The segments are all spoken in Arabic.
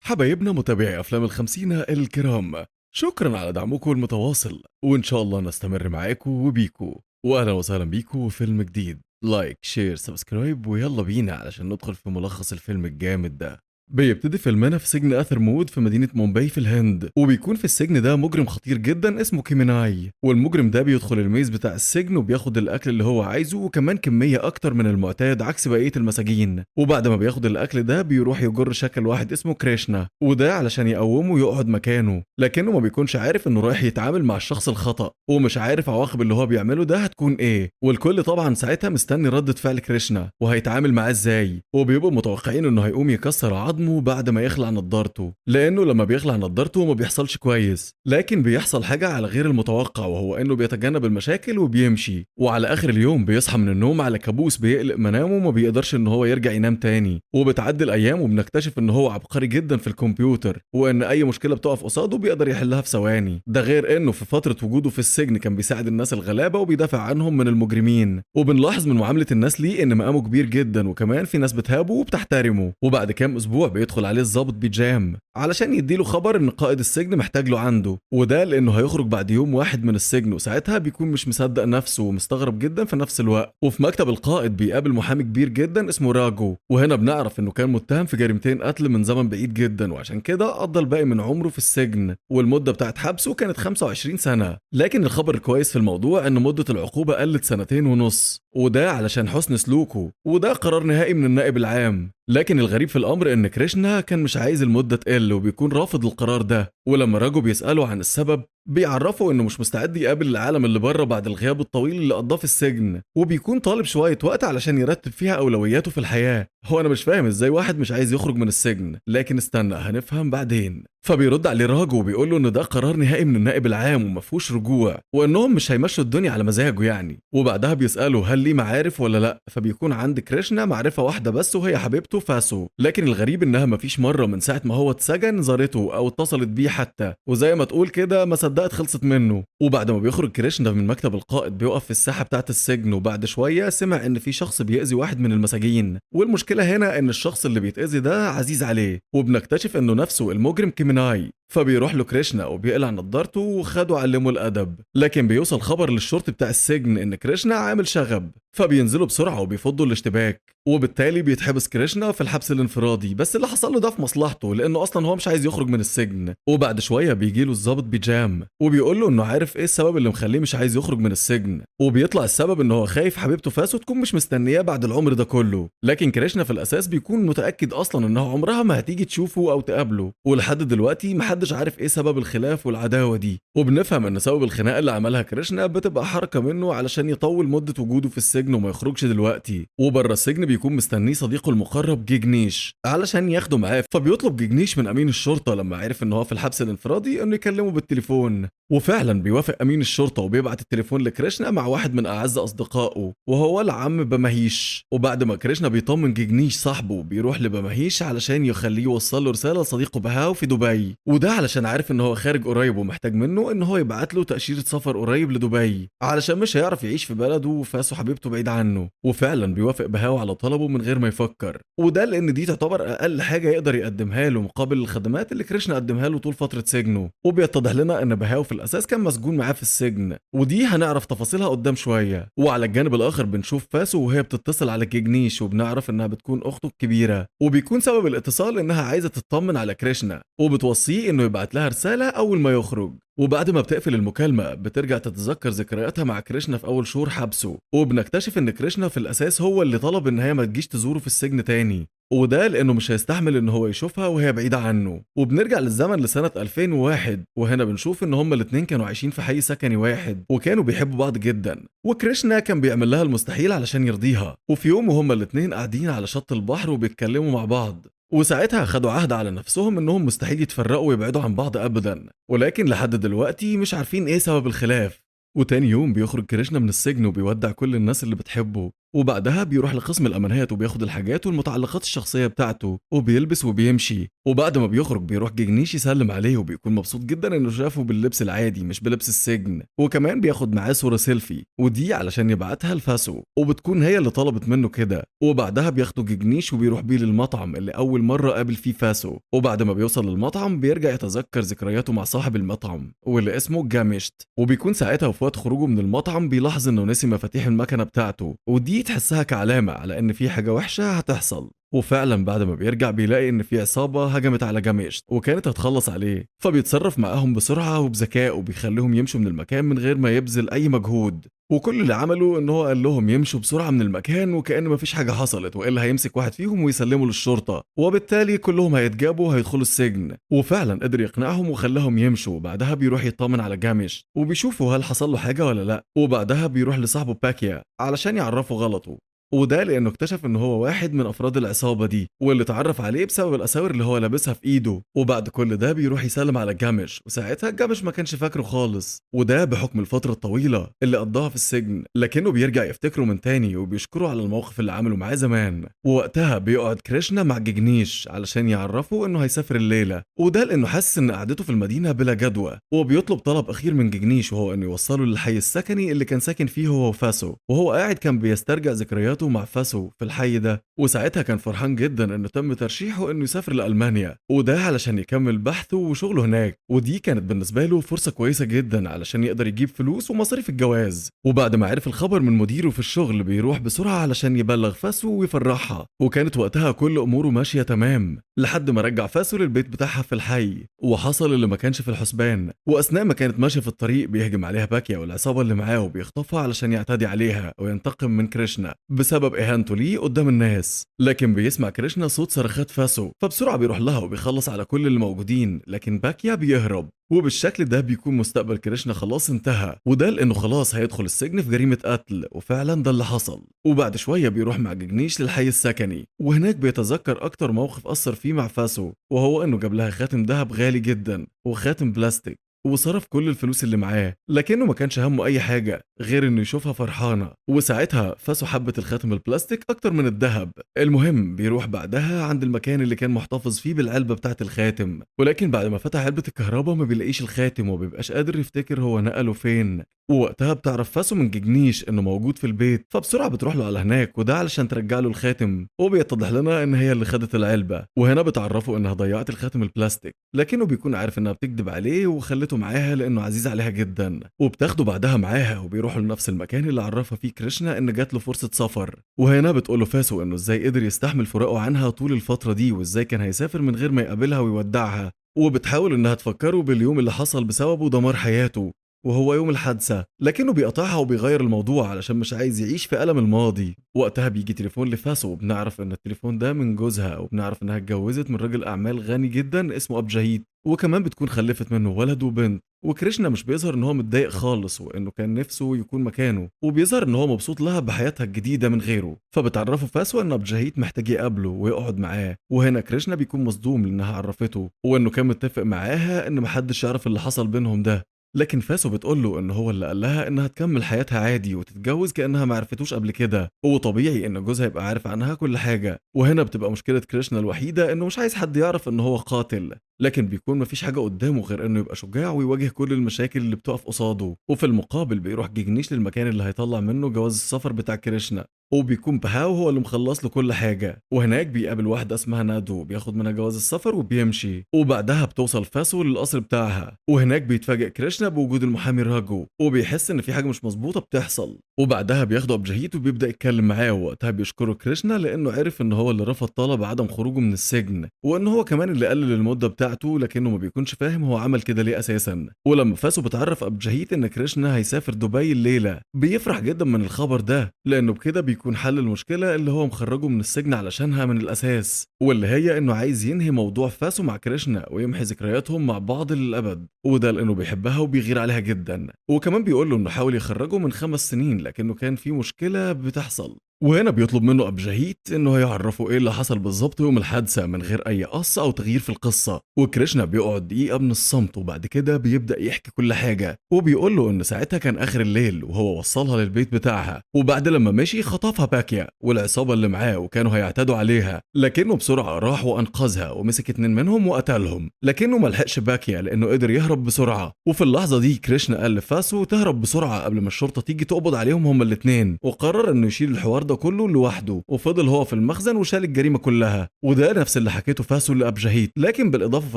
حبايبنا متابعي أفلام الخمسين الكرام، شكرا على دعمكم المتواصل، وإن شاء الله نستمر معاكم وبيكم. وأهلا وسهلا بيكم في فيلم جديد. لايك شير سبسكرايب ويلا بينا علشان ندخل في ملخص الفيلم الجامد ده. بيبتدي فيلمنا في سجن آثر مود في مدينة مومباي في الهند، وبيكون في السجن ده مجرم خطير جدا اسمه كيميناي، والمجرم ده بيدخل الميز بتاع السجن وبياخد الأكل اللي هو عايزه وكمان كمية أكتر من المعتاد عكس بقية المساجين. وبعد ما بياخد الأكل ده بيروح يجر شكل واحد اسمه كريشنا، وده علشان يقومه يقعد مكانه، لكنه ما بيكونش عارف إنه رايح يتعامل مع الشخص الخطأ، ومش عارف عواقب اللي هو بيعمله ده هتكون إيه. والكل طبعا ساعتها مستني ردة فعل كريشنا وهيتعامل معاه إزاي، وبيبقوا متوقعين إنه هيقوم يكسر عظمه بعد ما يخلع نضارته، لانه لما بيخلع نضارته ما بيحصلش كويس، لكن بيحصل حاجه على غير المتوقع، وهو انه بيتجنب المشاكل وبيمشي، وعلى اخر اليوم بيصحى من النوم على كابوس بيقلق منامه وما بيقدرش ان هو يرجع ينام تاني. وبتعدي الايام وبنكتشف ان هو عبقري جدا في الكمبيوتر، وان اي مشكله بتقف قصاده بيقدر يحلها في ثواني. ده غير انه في فتره وجوده في السجن كان بيساعد الناس الغلابه وبيدافع عنهم من المجرمين. وبنلاحظ من معامله الناس ليه ان مقامه كبير جدا، وكمان في ناس بتهابه وبتحترمه. وبعد كام اسبوع بيدخل عليه الضابط بيجام علشان يديله خبر ان قائد السجن محتاج له عنده، وده لانه هيخرج بعد يوم واحد من السجن، وساعتها بيكون مش مصدق نفسه ومستغرب جدا في نفس الوقت. وفي مكتب القائد بيقابل محامي كبير جدا اسمه راجو، وهنا بنعرف انه كان متهم في جريمتين قتل من زمن بعيد جدا، وعشان كده قضى الباقي من عمره في السجن، والمده بتاعت حبسه كانت 25 سنه. لكن الخبر الكويس في الموضوع ان مده العقوبه قلت 2.5 سنين، وده علشان حسن سلوكه، وده قرار نهائي من النائب العام. لكن الغريب في الامر ان كريشنا كان مش عايز المده تقل وبيكون رافض القرار ده، ولما راجو بيساله عن السبب بيعرفه انه مش مستعد يقابل العالم اللي بره بعد الغياب الطويل اللي قضاه في السجن، وبيكون طالب شويه وقت علشان يرتب فيها اولوياته في الحياه. هو انا مش فاهم ازاي واحد مش عايز يخرج من السجن، لكن استنى هنفهم بعدين. فبيرد عليه راجو وبيقول له ان ده قرار نهائي من النائب العام ومفهوش رجوع، وانهم مش هيمشوا الدنيا على مزاجه يعني. وبعدها بيساله هل ليه معارف ولا لا، فبيكون عند كريشنا معرفه واحده بس وهي حبيبته فاسو، لكن الغريب انها مفيش مره من ساعه ما هو اتسجن زارته او اتصلت بيه حتى، وزي ما تقول كده ما صدقت خلصت منه. وبعد ما بيخرج كريشنا من مكتب القائد بيقف في الساحه بتاعه السجن، وبعد شويه سمع ان في شخص بيأذي واحد من المساجين، والمشكله هنا ان الشخص اللي بيتأذي ده عزيز عليه، وبنكتشف انه نفسه المجرم كيميناي. فبيروح له كريشنا وبيقلع نضارته وخده علمه الادب، لكن بيوصل خبر للشرطي بتاع السجن ان كريشنا عامل شغب، فبينزلوا بسرعه وبيفضوا الاشتباك، وبالتالي بيتحبس كريشنا في الحبس الانفرادي. بس اللي حصل له ده في مصلحته، لانه اصلا هو مش عايز يخرج من السجن. وبعد شويه بيجي له الضابط بيجام وبيقول له انه عارف ايه السبب اللي مخليه مش عايز يخرج من السجن، وبيطلع السبب ان هو خايف حبيبته فاسو تكون مش مستنياه بعد العمر ده كله. لكن كريشنا في الاساس بيكون متاكد اصلا انها عمرها ما هتيجي تشوفه او تقابله، ولحد دلوقتي محدش عارف ايه سبب الخلاف والعداوه دي. وبنفهم ان سبب الخناقه اللي عملها كريشنا بتبقى حركه منه علشان يطول مده وجوده في السجن وما يخرجش دلوقتي. وبره السجن بيكون مستنيه صديقه المقرب جيجنيش علشان ياخده معاه، فبيطلب جيجنيش من امين الشرطه لما عرف ان هو في الحبس الانفرادي انه يكلمه بالتليفون، وفعلا بيوافق امين الشرطه وبيبعت التليفون لكريشنا مع واحد من اعز اصدقائه وهو العم بمهيش. وبعد ما كريشنا بيطمن جيجنيش صاحبه بيروح لبمهيش علشان يخليه يوصل له رساله لصديقه بهاو في دبي، وده علشان عارف ان هو خارج قريب ومحتاج منه ان هو يبعت له تاشيره سفر قريب لدبي، علشان مش هيعرف يعيش في بلده وفاسو حبيبته بعيد عنه. وفعلا بيوافق بهاو على طلبه من غير ما يفكر، وده لان دي تعتبر اقل حاجه يقدر يقدمها له مقابل الخدمات اللي كريشنا قدمها له طول فتره سجنه. وبيتضح لنا ان بهاو في الاساس كان مسجون معاه في السجن، ودي هنعرف تفاصيلها قدام شويه. وعلى الجانب الاخر بنشوف فاسو وهي بتتصل على جيجنيش، وبنعرف انها بتكون اخته الكبيره، وبيكون سبب الاتصال انها عايزه تطمن على كريشنا، وبتوصيه انه يبعت لها رساله اول ما يخرج. وبعد ما بتقفل المكالمة بترجع تتذكر ذكرياتها مع كريشنا في أول شهور حبسه، وبنكتشف إن كريشنا في الأساس هو اللي طلب إن هي ما تجيش تزوره في السجن تاني، وده لأنه مش هيستحمل إن هو يشوفها وهي بعيدة عنه. وبنرجع للزمن لسنة 2001، وهنا بنشوف إن هما الاتنين كانوا عايشين في حي سكني واحد وكانوا بيحبوا بعض جدا، وكريشنا كان بيعمل لها المستحيل علشان يرضيها. وفي يوم وهما الاتنين قاعدين على شط البحر وبيتكلموا مع بعض، وساعتها خدوا عهد على نفسهم انهم مستحيل يتفرقوا ويبعدوا عن بعض ابدا، ولكن لحد دلوقتي مش عارفين ايه سبب الخلاف. وتاني يوم بيخرج كريشنا من السجن وبيودع كل الناس اللي بتحبه، وبعدها بيروح لقسم الأمانات وبياخد الحاجات والمتعلقات الشخصية بتاعته وبيلبس وبيمشي. وبعد ما بيخرج بيروح جيجنيش يسلم عليه وبيكون مبسوط جدا إنه شافه باللبس العادي مش بلبس السجن، وكمان بياخد معاه صورة سيلفي ودي علشان يبعتها لفاسو وبتكون هي اللي طلبت منه كده. وبعدها بياخده جيجنيش وبيروح بيه للمطعم اللي أول مرة قابل فيه فاسو. وبعد ما بيوصل للمطعم بيرجع يتذكر ذكرياته مع صاحب المطعم واللي اسمه جامشت، وبيكون ساعتها وفي وقت خروجه من المطعم بيلاحظ إنه نسي مفاتيح المكنة بتاعته، ودي تحسها كعلامة على إن في حاجة وحشة هتحصل. وفعلا بعد ما بيرجع بيلاقي ان في عصابة هجمت على جاميشت وكانت هتخلص عليه، فبيتصرف معاهم بسرعة وبذكاء وبيخليهم يمشوا من المكان من غير ما يبذل اي مجهود. وكل اللي عمله ان هو قال لهم يمشوا بسرعة من المكان وكأن مفيش حاجة حصلت، والا هيمسك واحد فيهم ويسلمه للشرطة وبالتالي كلهم هيتجابوا وهيدخلوا السجن. وفعلا قدر يقنعهم وخلاهم يمشوا. بعدها بيروح يطمن على جاميشت وبيشوفوا هل حصل له حاجة ولا لا. وبعدها بيروح لصاحبه باكيا علشان يعرفه غلطه، وده لانه اكتشف ان هو واحد من افراد العصابه دي واللي اتعرف عليه بسبب الاساور اللي هو لابسها في ايده. وبعد كل ده بيروح يسلم على جامش، وساعتها جامش ما كانش فاكره خالص، وده بحكم الفتره الطويله اللي قضاها في السجن، لكنه بيرجع يفتكره من تاني وبيشكره على الموقف اللي عمله معاه زمان. ووقتها بيقعد كريشنا مع جيجنيش علشان يعرفه انه هيسافر الليله، وده لانه حاسس ان قعدته في المدينه بلا جدوى. وبيطلب طلب اخير من جيجنيش وهو انه يوصله للحي السكني اللي كان ساكن فيه هو وفاسو، وهو قاعد كان بيسترجع ذكرياته مع فاسو في الحي ده. وساعتها كان فرحان جدا انه تم ترشيحه انه يسافر لألمانيا، وده علشان يكمل بحثه وشغله هناك، ودي كانت بالنسبة له فرصة كويسة جدا علشان يقدر يجيب فلوس ومصاريف الجواز. وبعد ما عرف الخبر من مديره في الشغل بيروح بسرعة علشان يبلغ فاسو ويفرحها، وكانت وقتها كل اموره ماشية تمام لحد ما رجع فاسو للبيت بتاعها في الحي. وحصل اللي ما كانش في الحسبان، واثناء ما كانت ماشية في الطريق بيهجم عليها باكيا والعصابة اللي معاه وبيخطفها علشان يعتدي عليها وينتقم من كريشنا بسبب اهانته ليه قدام الناس. لكن بيسمع كريشنا صوت صرخات فاسو، فبسرعة بيروح لها وبيخلص على كل اللي موجودين، لكن باكيا بيهرب. وبالشكل ده بيكون مستقبل كريشنا خلاص انتهى، وده لانه خلاص هيدخل السجن في جريمة قتل، وفعلا ده اللي حصل. وبعد شوية بيروح مع جيجنيش للحي السكني، وهناك بيتذكر اكتر موقف اثر فيه مع فاسو، وهو انه جاب لها خاتم ذهب غالي جدا وخاتم بلاستيك وصرف كل الفلوس اللي معاه، لكنه ما كانش همه اي حاجه غير انه يشوفها فرحانه. وساعتها فاسو حبت الخاتم البلاستيك اكتر من الذهب. المهم بيروح بعدها عند المكان اللي كان محتفظ فيه بالعلبه بتاعه الخاتم، ولكن بعد ما فتح علبه الكهرباء ما بيلاقيش الخاتم ومبيبقاش قادر يفتكر هو نقله فين. ووقتها بتعرف فاسو من جيجنيش انه موجود في البيت، فبسرعه بتروح له على هناك، وده علشان ترجع له الخاتم. وبيتضح لنا ان هي اللي خدت العلبه، وهنا بتعرفه انها ضيعت الخاتم البلاستيك، لكنه بيكون عارف انها بتكذب عليه وخلته معاها لانه عزيز عليها جدا. وبتاخده بعدها معاها وبيروحوا لنفس المكان اللي عرفها فيه كريشنا ان جات له فرصه سفر. وهنا بتقول له فاسو انه ازاي قدر يستحمل فراقه عنها طول الفتره دي، وازاي كان هيسافر من غير ما يقابلها ويودعها. وبتحاول انها تفكره باليوم اللي حصل بسببه دمار حياته، وهو يوم الحادثة، لكنه بيقطعها وبيغير الموضوع علشان مش عايز يعيش في ألم الماضي. وقتها بيجي تليفون لفاسو، وبنعرف ان التليفون ده من جوزها، وبنعرف انها اتجوزت من راجل أعمال غني جدا اسمه أبجهيت، وكمان بتكون خلفت منه ولد وبنت. وكريشنا مش بيظهر ان هو متضايق خالص وانه كان نفسه يكون مكانه، وبيظهر ان هو مبسوط لها بحياتها الجديده من غيره. فبتعرفه فاسو ان ابجهيت محتاج يقابله ويقعد معاه، وهنا كريشنا بيكون مصدوم لانها عرفته وانه كان متفق معاها ان محدش يعرف اللي حصل بينهم ده. لكن فاسو بتقول له ان هو اللي قال لها انها تكمل حياتها عادي وتتجوز كانها ما عرفتوش قبل كده، وطبيعي ان جوزها يبقى عارف عنها كل حاجه. وهنا بتبقى مشكله كريشنا الوحيده انه مش عايز حد يعرف ان هو قاتل، لكن بيكون مفيش حاجه قدامه غير انه يبقى شجاع ويواجه كل المشاكل اللي بتقف قصاده. وفي المقابل بيروح جيجنيش للمكان اللي هيطلع منه جواز السفر بتاع كريشنا، وبيكون بهاو هو اللي مخلص له كل حاجه. وهناك بيقابل واحده اسمها نادو بياخد منها جواز السفر وبيمشي. وبعدها بتوصل فاسو للقصر بتاعها، وهناك بيتفاجئ كريشنا بوجود المحامي راجو، وبيحس ان في حاجه مش مظبوطه بتحصل. وبعدها بياخده ابجهيت وبيبدا يتكلم معاه، ووقتها بيشكره كريشنا لانه عرف ان هو اللي رفض طلب عدم خروجه من السجن، وان هو كمان اللي قلل المده بتاعته، لكنه ما بيكونش فاهم هو عمل كده ليه اساسا. ولما فاسو بتعرف ابجهيت ان كريشنا هيسافر دبي الليله بيفرح جدا من الخبر ده، لانه بكده بيكون حل المشكله اللي هو مخرجه من السجن علشانها من الاساس، واللي هي انه عايز ينهي موضوع فاسو مع كريشنا ويمحي ذكرياتهم مع بعض للابد، وده لانه بيحبها وبيغير عليها جدا. وكمان بيقول له انه حاول يخرجه من 5 سنين لكنه كان في مشكله بتحصل، وهنا بيطلب منه أبجهيت إنه يعرفه إيه اللي حصل بالظبط يوم الحادثة من غير أي قص أو تغيير في القصة. وكريشنا بيقعد دقيقة من الصمت وبعد كده بيبدأ يحكي كل حاجة، وبيقول له إن ساعتها كان آخر الليل وهو وصلها للبيت بتاعها، وبعد لما مشي خطفها باكيا والعصابة اللي معاه وكانوا هيعتدوا عليها، لكنه بسرعة راح وأنقذها ومسك 2 منهم وقتلهم، لكنه ملحقش باكيا لأنه قدر يهرب بسرعة. وفي اللحظة دي كريشنا قال لفاسو تهرب بسرعة قبل ما الشرطة تيجي تقبض عليهم هما الاتنين، وقرر إنه يشيل الحوار ده كله لوحده، وفضل هو في المخزن وشال الجريمة كلها. وده نفس اللي حكيته فاسو لأبجهيت، لكن بالإضافة في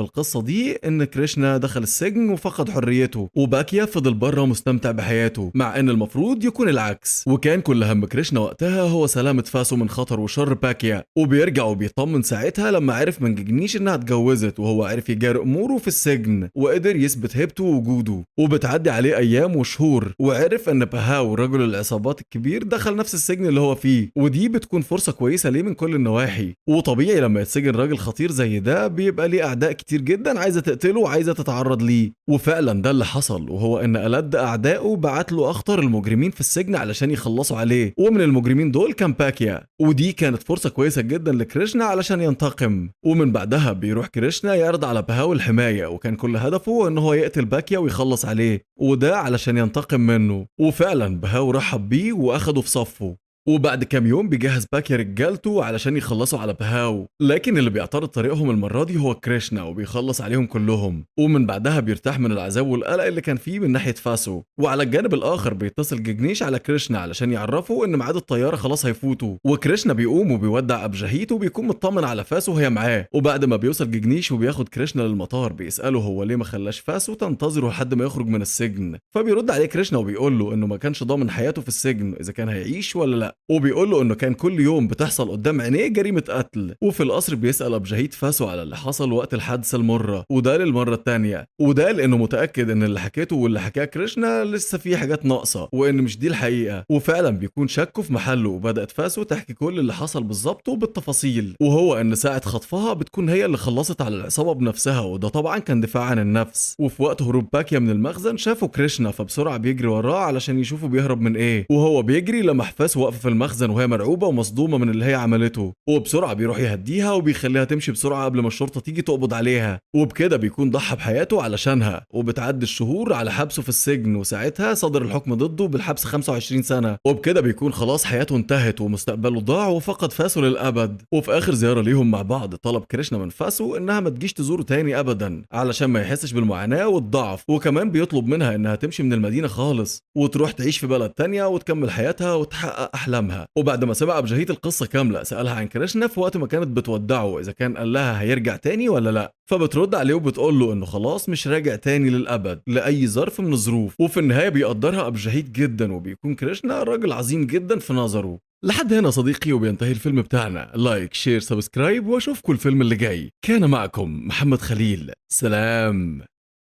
القصة دي إن كريشنا دخل السجن وفقد حريته، وباكيا فضل بره مستمتع بحياته، مع إن المفروض يكون العكس. وكان كل هم كريشنا وقتها هو سلامة فاسو من خطر وشر باكيا، وبيرجع وبيطمن ساعتها لما عرف من جيجنيش إنها اتجوزت، وهو عرف يجاري أموره في السجن وقدر يثبت هيبته ووجوده. وبتعدي عليه أيام وشهور وعرف إن باهاو رجل العصابات الكبير دخل نفس السجن اللي هو فيه، ودي بتكون فرصة كويسة ليه من كل النواحي. وطبيعي لما يتسجن راجل خطير زي ده بيبقى ليه أعداء كتير جدا عايزة تقتله وعايزة تتعرض ليه، وفعلا ده اللي حصل، وهو إن ألد أعدائه بعت له أخطر المجرمين في السجن علشان يخلصوا عليه، ومن المجرمين دول كان باكيا، ودي كانت فرصة كويسة جدا لكريشنا علشان ينتقم. ومن بعدها بيروح كريشنا يعرض على باهاو الحماية، وكان كل هدفه إن هو يقتل باكيا ويخلص عليه، وده علشان ينتقم منه. وفعلا باهاو رحب بيه وأخده في صفه. وبعد كام يوم بيجهز باكيا رجالته علشان يخلصوا على باهاو، لكن اللي بيعترض طريقهم المرة دي هو كريشنا وبيخلص عليهم كلهم، ومن بعدها بيرتاح من العذاب والقلق اللي كان فيه من ناحية فاسو. وعلى الجانب الآخر بيتصل جيجنيش على كريشنا علشان يعرفوا إن ميعاد الطيارة خلاص هيفوتوا، وكريشنا بيقوم وبيودع أبجهيت وبيكون مطمن على فاسو وهي معاه. وبعد ما بيوصل جيجنيش وبياخد كريشنا للمطار بيسأله هو ليه ما خلاش فاسو تنتظره لحد ما يخرج من السجن، فبيرد عليه كريشنا وبيقول له إنه ما كانش ضامن حياته في السجن إذا كان هيعيش ولا لا، وبيقول له انه كان كل يوم بتحصل قدام عينيه جريمه قتل. وفي القصر بيسال ابجهيت فاسو على اللي حصل وقت الحادثه المره، وده للمره الثانيه، وده لانه متاكد ان اللي حكيته واللي حكاه كريشنا لسه في حاجات ناقصه وان مش دي الحقيقه. وفعلا بيكون شكه في محله، وبدات فاسو تحكي كل اللي حصل بالظبط وبالتفاصيل، وهو ان ساعه خطفها بتكون هي اللي خلصت على العصابه بنفسها، وده طبعا كان دفاع عن النفس. وفي وقت هروب باكيا من المخزن شافوا كريشنا، فبسرعه بيجري وراه علشان يشوفوا بيهرب من ايه، وهو بيجري لمح فاسو واقفه في المخزن وهي مرعوبه ومصدومه من اللي هي عملته، وبسرعه بيروح يهديها وبيخليها تمشي بسرعه قبل ما الشرطه تيجي تقبض عليها، وبكده بيكون ضحى بحياته علشانها. وبتعدي الشهور على حبسه في السجن، وساعتها صدر الحكم ضده بالحبس 25 سنه، وبكده بيكون خلاص حياته انتهت ومستقبله ضاع وفقد فاسو للابد. وفي اخر زياره ليهم مع بعض طلب كريشنا من فاسو انها ما تجيش تزوره تاني ابدا علشان ما يحسش بالمعاناه والضعف، وكمان بيطلب منها انها تمشي من المدينه خالص وتروح تعيش في بلد تانية وتكمل حياتها وتحقق احلامها. وبعد ما سمع ابجهيت القصه كامله سالها عن كريشنا في وقت ما كانت بتودعه اذا كان قال لها هيرجع تاني ولا لا، فبترد عليه وبتقول له انه خلاص مش راجع تاني للابد لاي ظرف من الظروف. وفي النهايه بيقدرها ابجهيت جدا، وبيكون كريشنا راجل عظيم جدا في نظره. لحد هنا صديقي وبينتهي الفيلم بتاعنا، لايك شير سبسكرايب واشوفكم الفيلم اللي جاي. كان معكم محمد خليل، سلام.